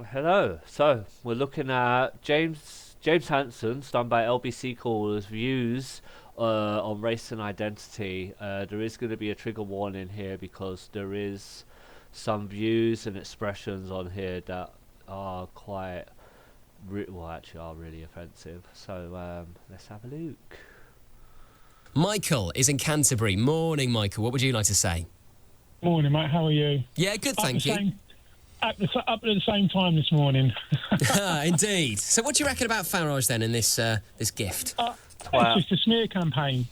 Hello. So we're looking at James Hanson's done by LBC callers views on race and identity. There is going to be a trigger warning here because there is some views and expressions on here that are quite actually are really offensive. So let's have a look. Michael is in Canterbury. Morning, Michael. What would you like to say? Morning, mate. How are you? Yeah, good, thank you. Up at the same time this morning. Indeed. So what do you reckon about Farage then in this gift? It's just a smear campaign.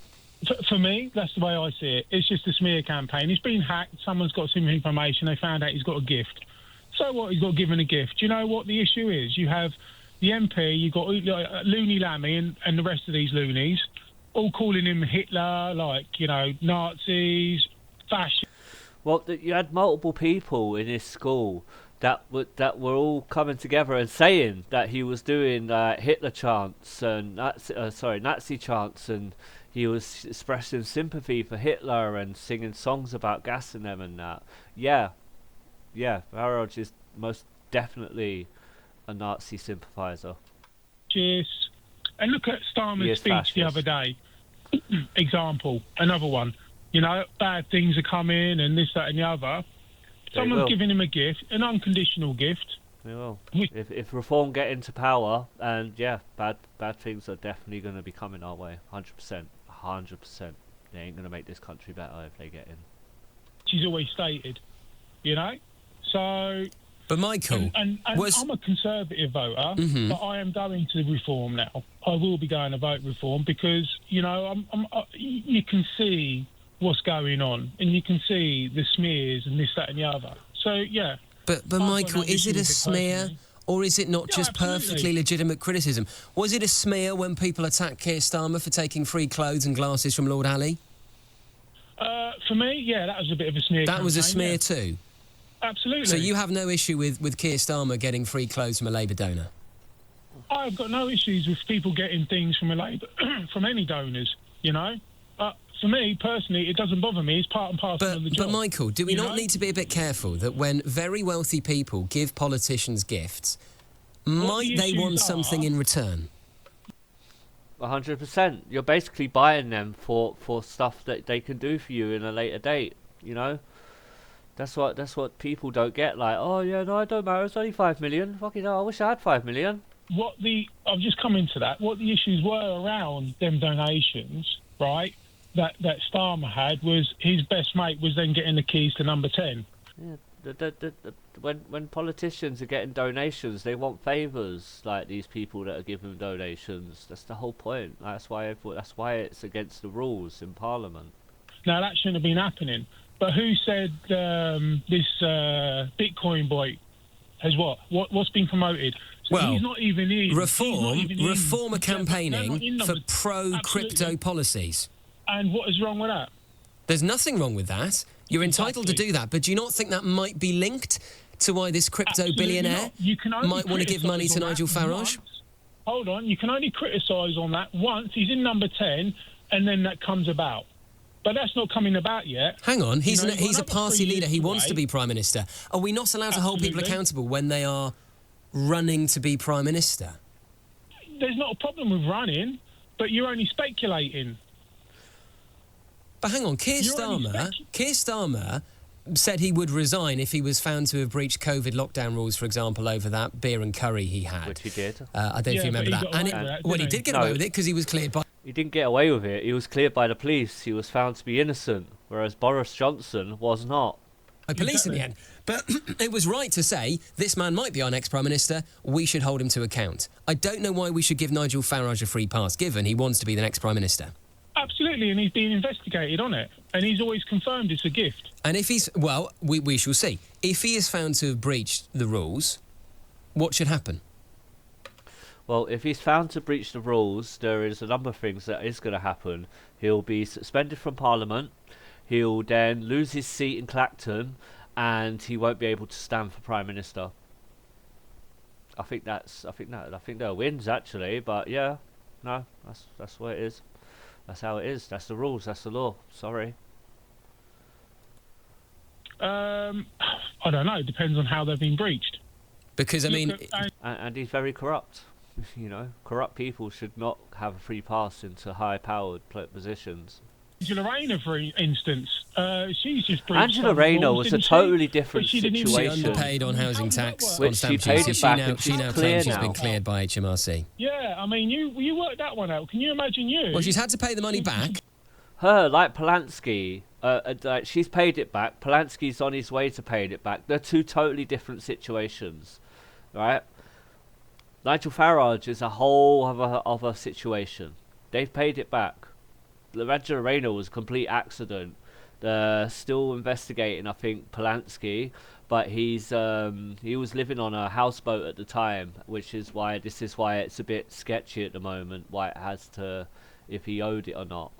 For me, that's the way I see it. It's just a smear campaign. He's been hacked. Someone's got some information. They found out he's got a gift. So what? He's got given a gift. Do you know what the issue is? You have the MP, you've got Looney Lammy and the rest of these loonies all calling him Hitler, Nazis, fascists. Well, you had multiple people in his school that were all coming together and saying that he was doing Hitler chants and Nazi chants, and he was expressing sympathy for Hitler and singing songs about gassing them and that. Yeah, Farage is most definitely a Nazi sympathiser. Cheers. And look at Starmer's speech fascist. the other day. Example, another one. Bad things are coming and this, that and the other. Someone's giving him a gift, an unconditional gift. They will. If Reform get into power, and bad things are definitely going to be coming our way. 100%. They ain't going to make this country better if they get in. She's always stated, So... But Michael... And I'm a Conservative voter, but I am going to Reform now. I will be going to vote Reform because, you can see what's going on, and you can see the smears and this, that, and the other. So, yeah. But Michael, is it a smear, or is it not just absolutely. perfectly legitimate criticism? Was it a smear when people attacked Keir Starmer for taking free clothes and glasses from Lord Alley? For me, yeah, that was a bit of a smear. That was a smear too? Absolutely. So you have no issue with Keir Starmer getting free clothes from a Labour donor? I've got no issues with people getting things from a Labour, from any donors, But for me, personally, it doesn't bother me. It's part and parcel of the job. But, Michael, do we not need to be a bit careful that when very wealthy people give politicians gifts, might they want something in return? 100%. You're basically buying them for stuff that they can do for you in a later date, That's what people don't get. Like, oh yeah, no, it don't matter. It's only 5 million. Fucking hell, I wish I had 5 million. I've just come into that. What the issues were around them donations, right? That Starmer had was his best mate was then getting the keys to number 10. Yeah, when politicians are getting donations, they want favours. Like these people that are giving donations. That's the whole point. That's why it's against the rules in Parliament. Now that shouldn't have been happening. But who said this Bitcoin boy has what's been promoted? So well, he's not even in. Reform are campaigning for pro-crypto policies. And what is wrong with that? There's nothing wrong with that. You're entitled to do that. But do you not think that might be linked to why this crypto billionaire might want to give money to Nigel Farage? Hold on. You can only criticise on that once. He's in number 10, and then that comes about. But that's not coming about yet. Hang on, he's a party leader. He wants to be Prime Minister. Are we not allowed to hold people accountable when they are running to be Prime Minister? There's not a problem with running, but you're only speculating. But hang on, Keir Starmer said he would resign if he was found to have breached COVID lockdown rules, for example, over that beer and curry he had. Which he did. I don't know if you remember that. He did get away with it because he was cleared by... He didn't get away with it. He was cleared by the police. He was found to be innocent, whereas Boris Johnson was not. By police in the end. But it was right to say, this man might be our next Prime Minister, we should hold him to account. I don't know why we should give Nigel Farage a free pass, given he wants to be the next Prime Minister. Absolutely, and he's being investigated on it. And he's always confirmed it's a gift. And if he's... Well, we shall see. If he is found to have breached the rules, what should happen? Well, if he's found to breach the rules, there is a number of things that is going to happen. He'll be suspended from Parliament. He'll then lose his seat in Clacton, and he won't be able to stand for Prime Minister. I think they're wins actually, but yeah, no, that's what it is. That's how it is. That's the rules. That's the law. Sorry. I don't know. It depends on how they've been breached. Because, I mean... And he's very corrupt. You know, corrupt people should not have a free pass into high-powered positions. Angela Rayner, for instance, she's just breached Angela some Rayner rules, was a didn't she? totally But different she didn't even- She situation. underpaid on housing tax, Which on she stamp paid duty. it back and She she's now clear claims she's now. been cleared by HMRC. Yeah, I mean, you worked that one out. Can you imagine you? Well, she's had to pay the money back. Her, like Polanski, like she's paid it back. Polanski's on his way to paying it back. They're two totally different situations, right? Nigel Farage is a whole other situation. They've paid it back. Angela Rayner was a complete accident. They're still investigating, I think, Polanski, but he was living on a houseboat at the time, which is why it's a bit sketchy at the moment. Why it has to, if he owed it or not.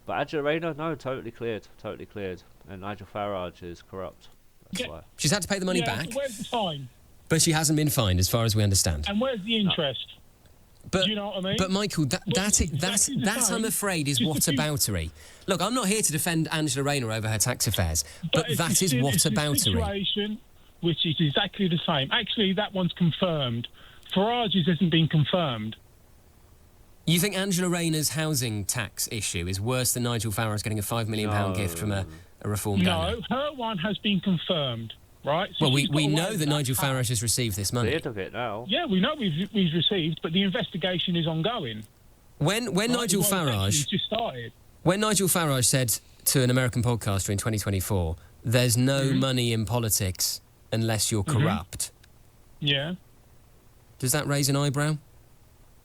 But Angela Rayner, no, totally cleared, and Nigel Farage is corrupt. That's why. She's had to pay the money back, So where's the fine? but she hasn't been fined, as far as we understand. And where's the interest? But, Do you know what I mean? But Michael, that exactly the I'm same. afraid is Just a few- whataboutery. Look, I'm not here to defend Angela Rayner over her tax affairs, but it's that a is si- it's a whataboutery. situation which is exactly the same. Actually, that one's confirmed. Farage's hasn't been confirmed. You think Angela Rayner's housing tax issue is worse than Nigel Farage getting a £5 million gift from a reform donor? No, her one has been confirmed, right? So Well, she's got we away know with that Nigel part. Farage has received this money. Cleared of it now. Yeah, we know we've received, but the investigation is ongoing. When Nigel Well, actually, Farage it's just started. When Nigel Farage said to an American podcaster in 2024, there's no money in politics unless you're corrupt, Yeah. does that raise an eyebrow?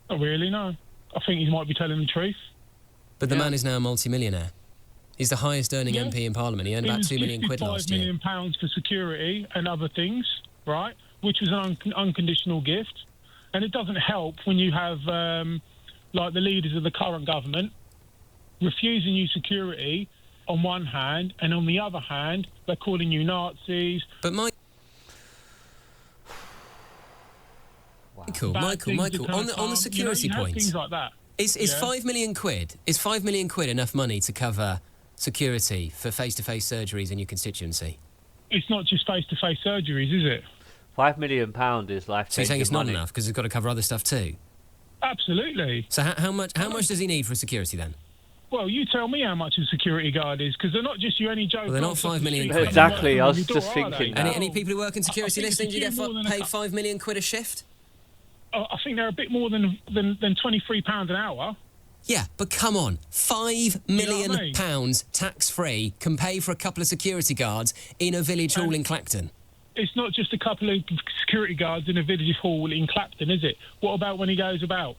Not really, no. I think he might be telling the truth. But the Yeah. man is now a multi-millionaire. He's the highest earning Yeah. MP in Parliament. He earned about was £2 million gifted last £5 year. million pounds for security and other things, right? Which was an unconditional gift. And it doesn't help when you have, like, the leaders of the current government refusing you security on one hand, and on the other hand, they're calling you Nazis. But Michael, bad things that on can't the harm. security you have point, things like that. is Yeah. £5 million enough money to cover security for face-to-face surgeries in your constituency? It's not just face-to-face surgeries, is it? £5 million is life-changing So you're saying it's not money. enough because it's got to cover other stuff too? Absolutely. So how much does he need for security then? Well, you tell me how much a security guard is, because they're not just you any Joe. Well, they're not Bloggs off £5 the million street quid. Exactly, I was knocking on just your door, are thinking they? that. Any people who work in security I think listening, do you it's get a few more than a paid couple- £5 million a shift? I think they're a bit more than £23 an hour. Yeah, but come on, £5 million I mean? tax-free can pay for a couple of security guards in a village hall in Clacton. It's not just a couple of security guards in a village hall in Clapton, is it? What about when he goes about?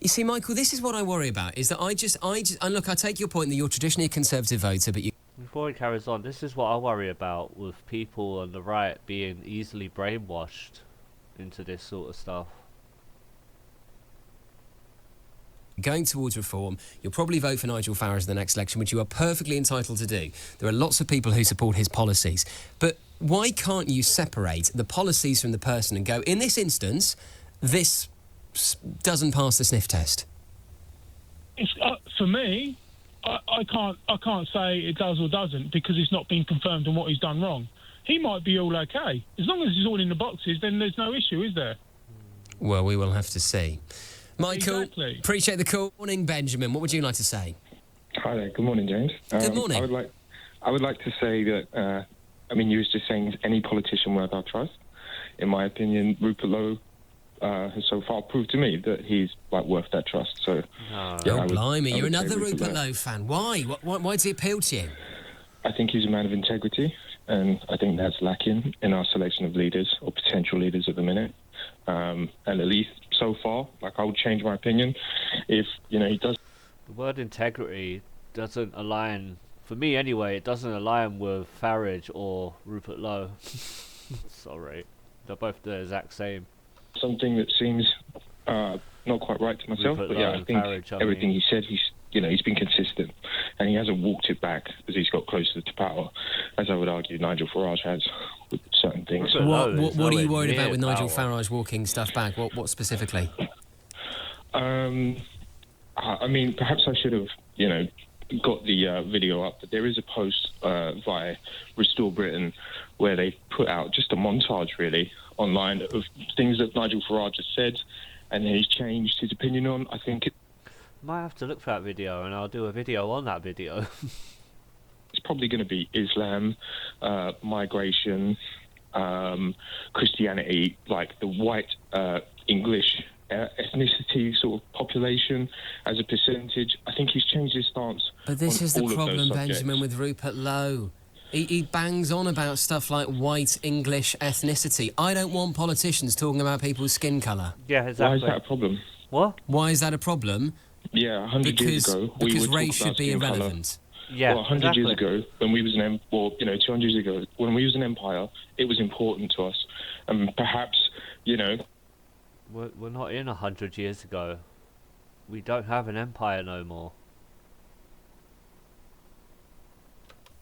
You see, Michael, this is what I worry about, is that and look, I take your point that you're traditionally a Conservative voter, but you... Before he carries on, this is what I worry about with people on the right being easily brainwashed into this sort of stuff. Going towards reform, you'll probably vote for Nigel Farage in the next election, which you are perfectly entitled to do. There are lots of people who support his policies. But why can't you separate the policies from the person and go, in this instance, this doesn't pass the sniff test? It's, for me, I can't say it does or doesn't, because it's not been confirmed on what he's done wrong. He might be all okay. As long as it's all in the boxes, then there's no issue, is there? Well, we will have to see. Michael, Exactly. appreciate the call. Morning, Benjamin. What would you like to say? Hi there. Good morning, James. Good morning. I would like to say that. You was just saying any politician worth our trust. In my opinion, Rupert Lowe has so far proved to me that he's worth that trust. So, No. yeah, I Blimey, would you're say another Rupert Lowe fan. Why? Why does he appeal to you? I think he's a man of integrity, and I think that's lacking in our selection of leaders or potential leaders at the minute. And at least so far, I would change my opinion if he does. The word integrity doesn't align, for me anyway, it doesn't align with Farage or Rupert Lowe. Sorry. They're both the exact same. Something that seems not quite right to myself, Rupert but Lowe yeah, I and think Farage, I everything mean. he said, he's been consistent, and he hasn't walked it back as he's got closer to power, as I would argue Nigel Farage has with certain things. Rupert Lowe is What are you nowhere worried about near with Nigel power. Farage walking stuff back? What specifically? Perhaps I should have, got the video up, but there is a post via Restore Britain where they put out just a montage, really, online of things that Nigel Farage has said, and he's changed his opinion on. I think Might have to look for that video, and I'll do a video on that video. it's probably going to be Islam, migration, Christianity, like the white English ethnicity sort of population as a percentage. I think he's changed his stance. But this on is the all of those problem, subjects. Benjamin, with Rupert Lowe. He bangs on about stuff like white English ethnicity. I don't want politicians talking about people's skin colour. Yeah, exactly. Why is that a problem? What? Why is that a problem? Yeah, 100 years ago, we because would race talk should about be skin colour. irrelevant. Yeah, Well, 100 exactly. years ago, when we was 200 years ago, when we was an empire, it was important to us. And perhaps, We're not in 100 years ago. We don't have an empire no more.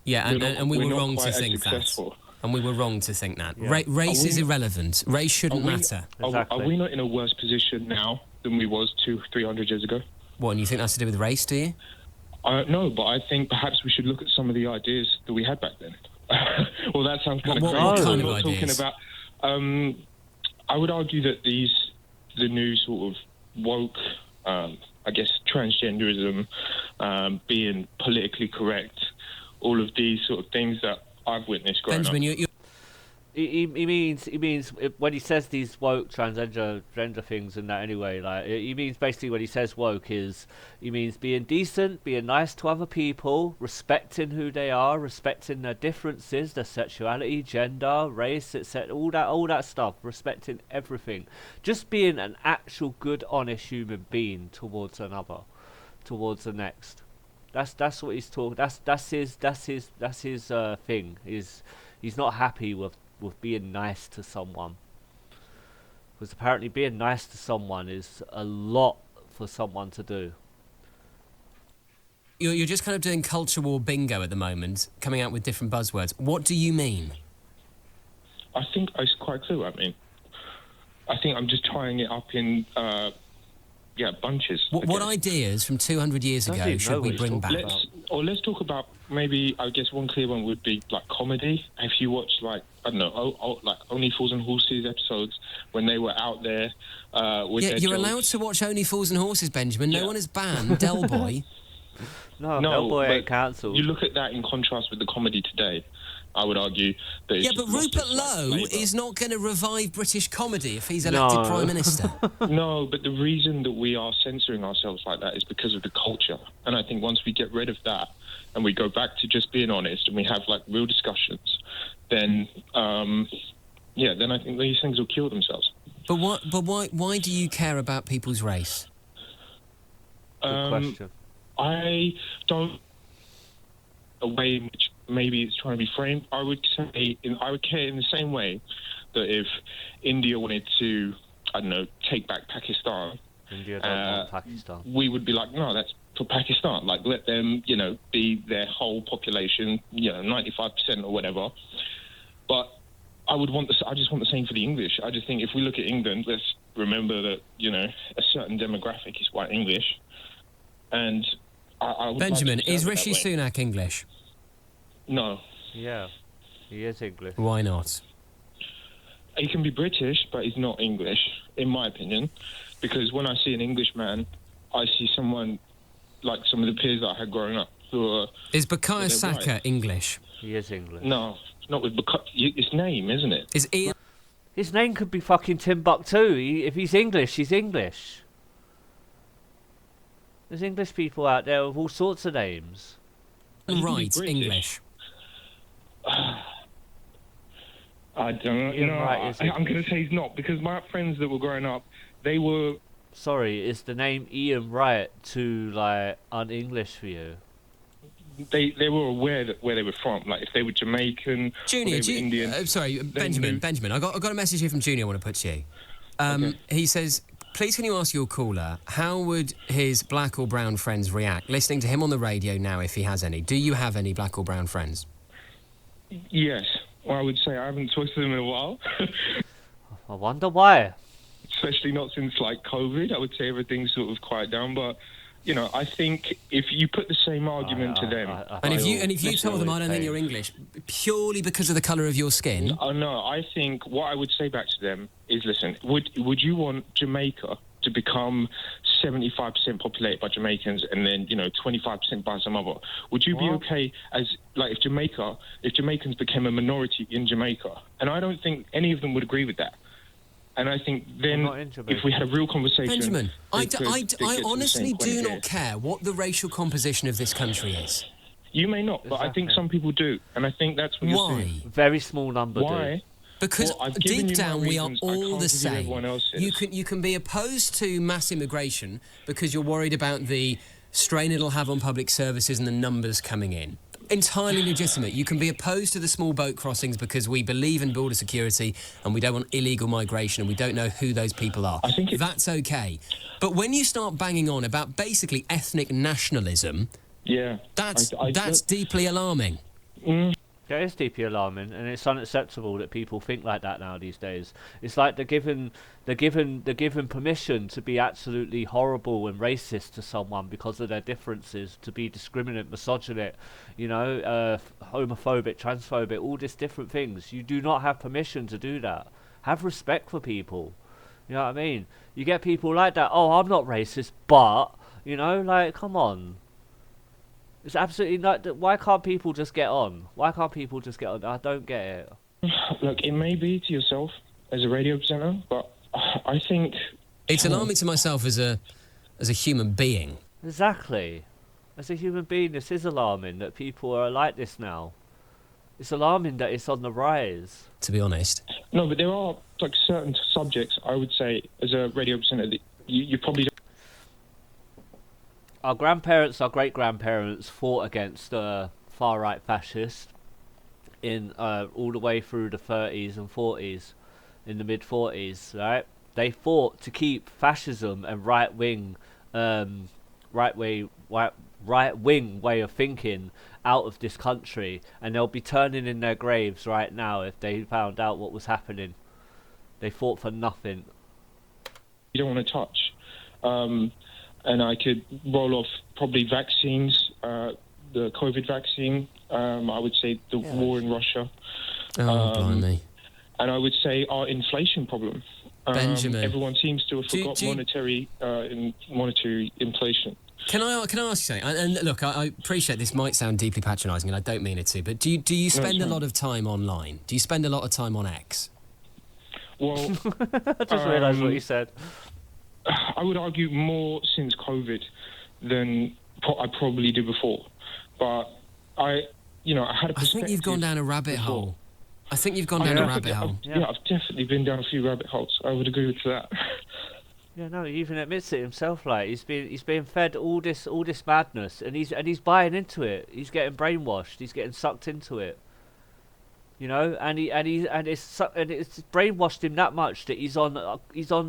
Yeah, and we we're were not wrong quite to as think that. successful. And we were wrong to think that. Yeah. Race Are we- is irrelevant. Race shouldn't matter. Exactly. Are we not in a worse position now than we was 300 years ago? What, and you think that's to do with race, do you? No, but I think perhaps we should look at some of the ideas that we had back then. Well, that sounds kind of What crazy. kind I'm of not ideas? talking about. I would argue that the new sort of woke, I guess, transgenderism, being politically correct, all of these sort of things that I've witnessed growing Benjamin, up. you He means when he says these woke transgender things and that anyway, like he means basically when he says woke he means being decent, being nice to other people, respecting who they are, respecting their differences, their sexuality, gender, race, etc. All that stuff, respecting everything, just being an actual good, honest human being towards another, towards the next. That's what he's talking. That's his thing. He's not happy with being nice to someone, because apparently being nice to someone is a lot for someone to do. you're just kind of doing culture war bingo at the moment, coming out with different buzzwords. What do you mean? I think it's quite clear what I mean. I think I'm just trying it up in, bunches. What again. ideas from 200 years Doesn't ago even know should what we he's bring talking back? about. Let's talk about maybe. I guess one clear one would be like comedy. If you watch like I don't know, like Only Fools and Horses episodes when they were out there with Yeah, their you're jokes. allowed to watch Only Fools and Horses, Benjamin. No Yeah. one has banned Del Boy. No, No, Hellboy but ain't cancelled. You look at that in contrast with the comedy today. I would argue that it's Yeah, but lost Rupert its, like, Lowe flavour. is not going to revive British comedy if he's elected No. Prime Minister. No, but the reason that we are censoring ourselves like that is because of the culture. And I think once we get rid of that and we go back to just being honest and we have like real discussions, then then I think these things will cure themselves. But why do you care about people's race? Good question. I don't. A way in which maybe it's trying to be framed. I would say, I would care in the same way that if India wanted to, I don't know, take back Pakistan, India don't want Pakistan. we would be like, no, that's for Pakistan. Like, let them, be their whole population, 95% or whatever. But I just want the same for the English. I just think if we look at England, let's remember that, a certain demographic is white English. And I would Benjamin, like to is observe it Rishi that way. Sunak English? No. Yeah, he is English. Why not? He can be British, but he's not English, in my opinion. Because when I see an Englishman, I see someone like some of the peers that I had growing up who are... Is Bukayo they're Saka white. English? He is English. No, not with... It's name, isn't it? Is Ian His name could be fucking Timbuktu. If he's English, he's English. There's English people out there with all sorts of names. He can be Wright British. English? I don't Ian know. Wright is I'm going English. to say he's not, because my friends that were growing up, they were... Sorry, is the name Ian Wright too, like, un-English for you? They were aware that where they were from. Like, if they were Jamaican, or Junior, they were Indian... sorry, Benjamin. knew- Benjamin, I got a message here from Junior I want to put to you. Okay. He says, please can you ask your caller, how would his black or brown friends react listening to him on the radio now if he has any? Do you have any black or brown friends? Yes. Well, I would say I haven't talked to them in a while. I wonder why. Especially not since, like, COVID. I would say everything's sort of quiet down. But I think if you put the same argument to them, And if you told them, I don't think you're English, purely because of the colour of your skin. Oh no, I think what I would say back to them is, listen, would you want Jamaica to become 75% populated by Jamaicans and then 25% by some other? Would you be okay as like if Jamaicans became a minority in Jamaica? And I don't think any of them would agree with that. And I think then if we had a real conversation... Benjamin, I honestly do not care what the racial composition of this country is. You may not, but I think some people do. And I think that's what you're saying. Very small number Why? do. Because deep down we are all the same. You can be opposed to mass immigration because you're worried about the strain it'll have on public services and the numbers coming in. Entirely legitimate. You can be opposed to the small boat crossings because we believe in border security and we don't want illegal migration and we don't know who those people are. I think that's okay. But when you start banging on about basically ethnic nationalism, that's deeply alarming. It is deeply alarming, and it's unacceptable that people think like that now these days. It's like they're given permission to be absolutely horrible and racist to someone because of their differences, to be discriminate, misogynist, homophobic, transphobic, all these different things. You do not have permission to do that. Have respect for people. You know what I mean? You get people like that. Oh, I'm not racist, but come on. It's absolutely not. Why can't people just get on? Why can't people just get on? I don't get it. Look, it may be to yourself as a radio presenter, but I think it's alarming to myself as a human being. Exactly. As a human being, this is alarming that people are like this now. It's alarming that it's on the rise. To be honest. No, but there are certain subjects I would say as a radio presenter that you probably don't. Our grandparents, our great-grandparents fought against far-right fascists in all the way through the 30s and 40s, in the mid-40s, right? They fought to keep fascism and right-wing way of thinking out of this country, and they'll be turning in their graves right now if they found out what was happening. They fought for nothing. You don't want to touch. And I could roll off probably vaccines, the COVID vaccine. I would say the war in Russia. Oh, blimey. And I would say our inflation problem. Benjamin. Everyone seems to have forgot monetary inflation. Can I ask you something? And look, I appreciate this might sound deeply patronising, and I don't mean it to, but do you spend a lot of time online? Do you spend a lot of time on X? Well, I just realised what you said. I would argue more since COVID than I probably did before. But I had a perspective. I think you've gone down a rabbit hole. I think you've gone down a rabbit hole. Yeah, I've definitely been down a few rabbit holes. I would agree with that. Yeah, no, he even admits it himself. Like he's being fed all this madness, and he's buying into it. He's getting brainwashed. He's getting sucked into it. And it's brainwashed him that much that he's on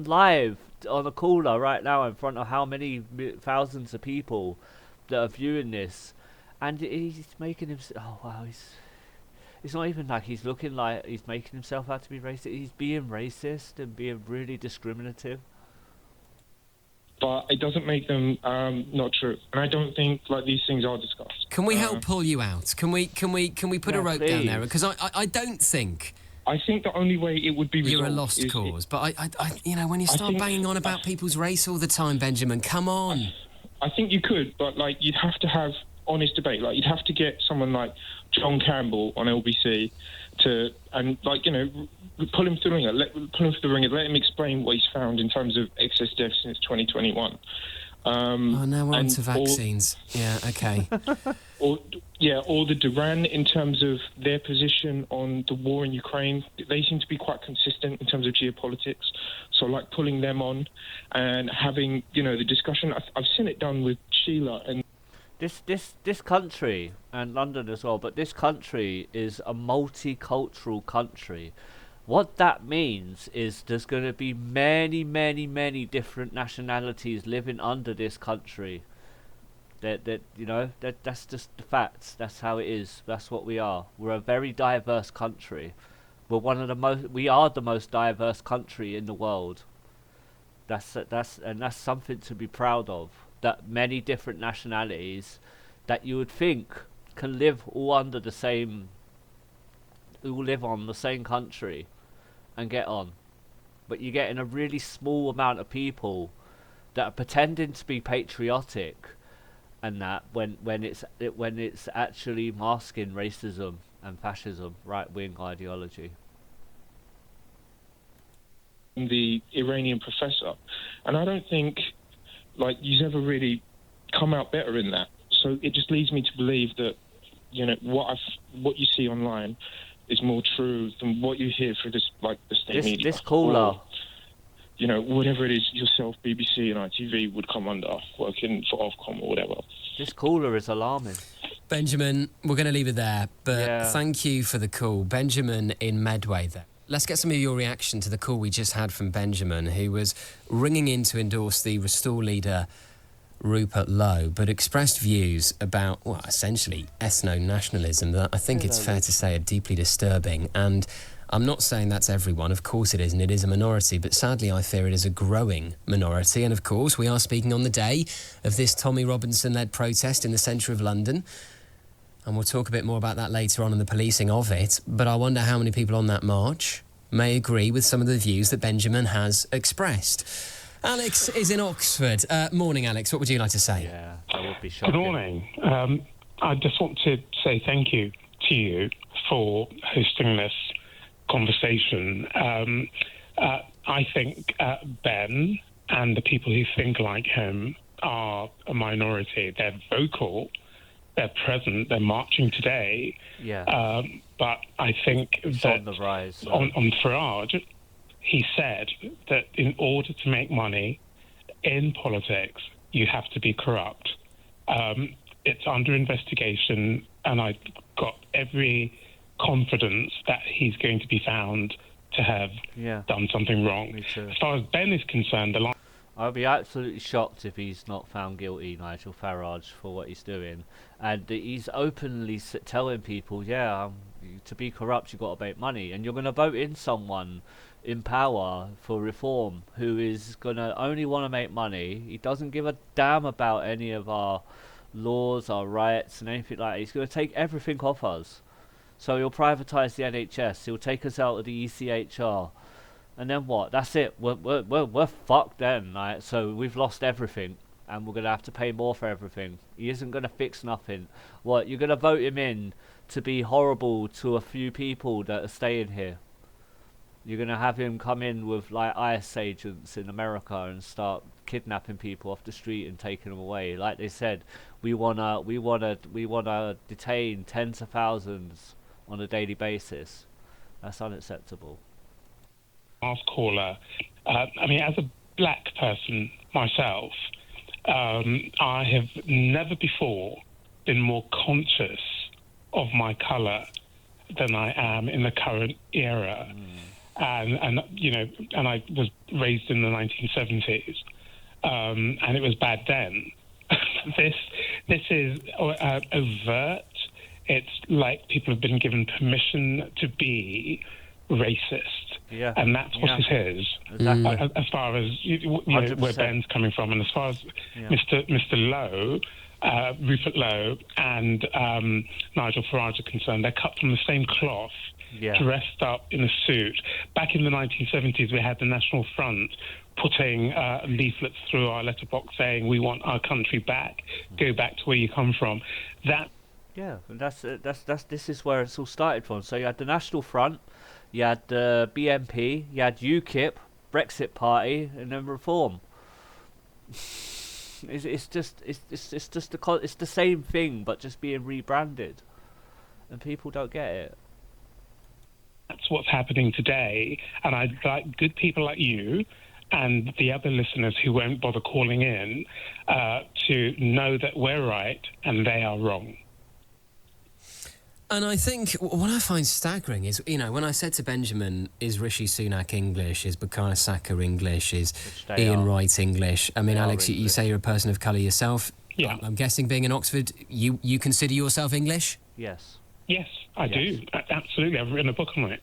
live on a caller right now in front of how many thousands of people that are viewing this, and he's making himself. Oh wow, it's not even like he's looking like he's making himself out to be racist. He's being racist and being really discriminative. But it doesn't make them not true, and I don't think these things are discussed. Can we help pull you out? Can we put a rope down there? Because I don't think. I think the only way it would be resolved you're a lost cause. But I when you start banging on about people's race all the time, Benjamin, come on. I think you could, but you'd have to have honest debate. You'd have to get someone like John Campbell on LBC pull him through the ringer. Let him explain what he's found in terms of excess deaths since 2021. Now we're on to vaccines. Yeah, okay. Or the Duran in terms of their position on the war in Ukraine. They seem to be quite consistent in terms of geopolitics. So pulling them on and having the discussion. I've seen it done with Sheila and. This country and London as well, but this country is a multicultural country. What that means is there's going to be many, many, many different nationalities living under this country. That's just the facts. That's how it is. That's what we are. We're a very diverse country. We are the most diverse country in the world. That's something to be proud of. that many different nationalities that you would think can live all under the same, who will live on the same country and get on. But you're getting a really small amount of people that are pretending to be patriotic, and that when it's actually masking racism and fascism, right wing ideology. The Iranian professor, and I don't think like you've ever really come out better in that. So it just leads me to believe that what you see online is more true than what you hear through the state media. This caller, or, whatever it is yourself, BBC and ITV would come under, working for Ofcom or whatever. this caller is alarming. Benjamin, we're going to leave it there, but Yeah. thank you for the call. Benjamin in Medway there. Let's get some of your reaction to the call we just had from Benjamin, who was ringing in to endorse the Restore leader Rupert Lowe, but expressed views about, well, essentially ethno-nationalism that I think it's fair to say are deeply disturbing. And I'm not saying that's everyone, of course it isn't, it is a minority, but sadly I fear it is a growing minority. And of course we are speaking on the day of this Tommy Robinson-led protest in the centre of London, and we'll talk a bit more about that later on and the policing of it. But I wonder how many people on that march may agree with some of the views that Benjamin has expressed. Alex is in Oxford. Morning, Alex. What would you like to say? Yeah, that would be shocking. Good morning. I just want to say thank you to you for hosting this conversation. I think Ben and the people who think like him are a minority. They're vocal, they're present, they're marching today. Yeah. But I think It's that on the rise. on Farage, he said that in order to make money in politics, you have to be corrupt. It's under investigation, and I've got every confidence that he's going to be found to have done something wrong. Me too. As far as Ben is concerned, I'll be absolutely shocked if he's not found guilty, Nigel Farage, for what he's doing. And he's openly telling people, to be corrupt, you've got to make money. And you're going to vote in someone in power for reform who is going to only want to make money. He doesn't give a damn about any of our laws, our rights, and anything like that. He's going to take everything off us. So he'll privatise the NHS. He'll take us out of the ECHR. And then what? That's it. We're fucked then, right? So we've lost everything, and we're gonna have to pay more for everything. He isn't gonna fix nothing. What? You're gonna vote him in to be horrible to a few people that are staying here. You're gonna have him come in with like IS agents in America and start kidnapping people off the street and taking them away. Like they said, we wanna detain tens of thousands on a daily basis. That's unacceptable. last caller, as a black person myself, I have never before been more conscious of my colour than I am in the current era. And I was raised in the 1970s, and it was bad then. This is overt. It's like people have been given permission to be racist. Yeah. And that's what it is. Exactly. As far as where Ben's coming from, and as far as Mr. Lowe, Rupert Lowe, and Nigel Farage are concerned, they're cut from the same cloth, dressed up in a suit. Back in the 1970s, we had the National Front putting leaflets through our letterbox saying, "We want our country back. Go back to where you come from." Yeah, and this is where it's all started from. So you had the National Front, you had the BNP, you had UKIP, Brexit Party, and then Reform. It's the same thing, but just being rebranded, and people don't get it. That's what's happening today, and I'd like good people like you and the other listeners who won't bother calling in to know that we're right and they are wrong. And I think what I find staggering is, when I said to Benjamin, is Rishi Sunak English, is Bukayo Saka English, is Ian Wright English? I mean, Alex, you say you're a person of colour yourself. Yeah. I'm guessing being in Oxford, you consider yourself English? Yes. Yes, I do. Absolutely. I've written a book on it.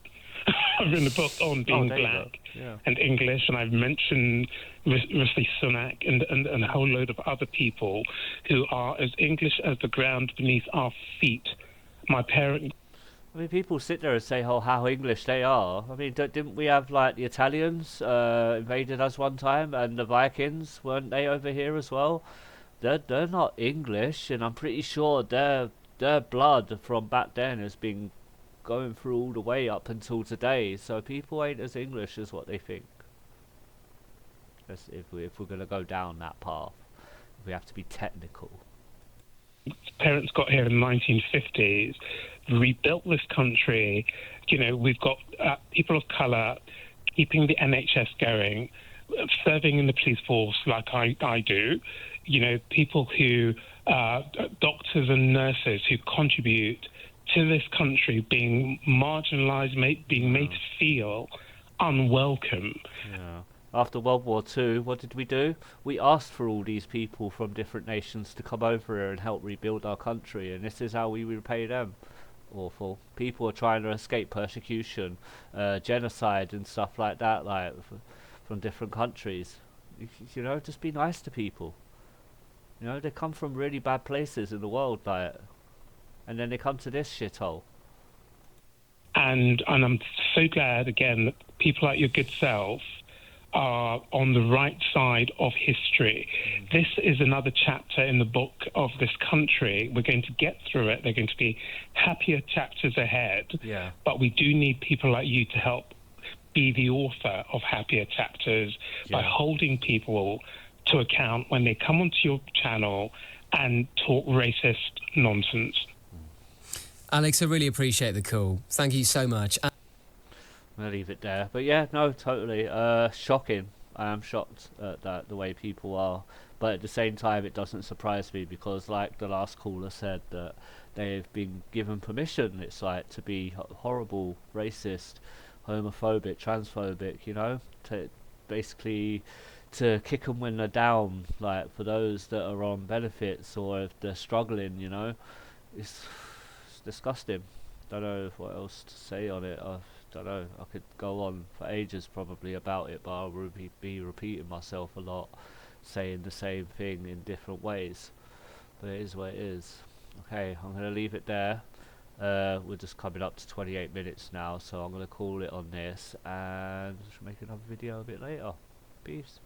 I've written a book on being black and English, and I've mentioned Rishi Sunak and a whole load of other people who are as English as the ground beneath our feet. My parents. I mean, people sit there and say, "Oh, how English they are." I mean, didn't we have like the Italians invaded us one time, and the Vikings, weren't they over here as well? They're not English, and I'm pretty sure their blood from back then has been going through all the way up until today. So people ain't as English as what they think. If we're gonna go down that path, we have to be technical. Parents got here in the 1950s, rebuilt this country. You know, we've got people of colour keeping the NHS going, serving in the police force like I do. You know, people who, doctors and nurses who contribute to this country being marginalised, being made to feel unwelcome. Yeah. After World War II, what did we do? We asked for all these people from different nations to come over here and help rebuild our country, and this is how we repay them. Awful. People are trying to escape persecution, genocide and stuff like that, like from different countries. You know, just be nice to people. You know, they come from really bad places in the world, like, and then they come to this shithole. And I'm so glad, again, that people like your good self are on the right side of history. This is another chapter in the book of this country. We're going to get through it. They're going to be happier chapters ahead. Yeah. But we do need people like you to help be the author of happier chapters by holding people to account when they come onto your channel and talk racist nonsense. Alex, I really appreciate the call. Thank you so much. I'm gonna leave it there. But yeah, no, totally. Shocking. I am shocked at that, the way people are. But at the same time, it doesn't surprise me because, like the last caller said, that they've been given permission. It's like to be horrible, racist, homophobic, transphobic. You know, to basically to kick them when they're down. Like for those that are on benefits or if they're struggling. You know, it's disgusting. Don't know what else to say on it. Don't know. I could go on for ages probably about it, but I'll be repeating myself a lot, saying the same thing in different ways. But it is what it is. Okay, I'm going to leave it there. We're just coming up to 28 minutes now, so I'm going to call it on this and make another video a bit later. Peace.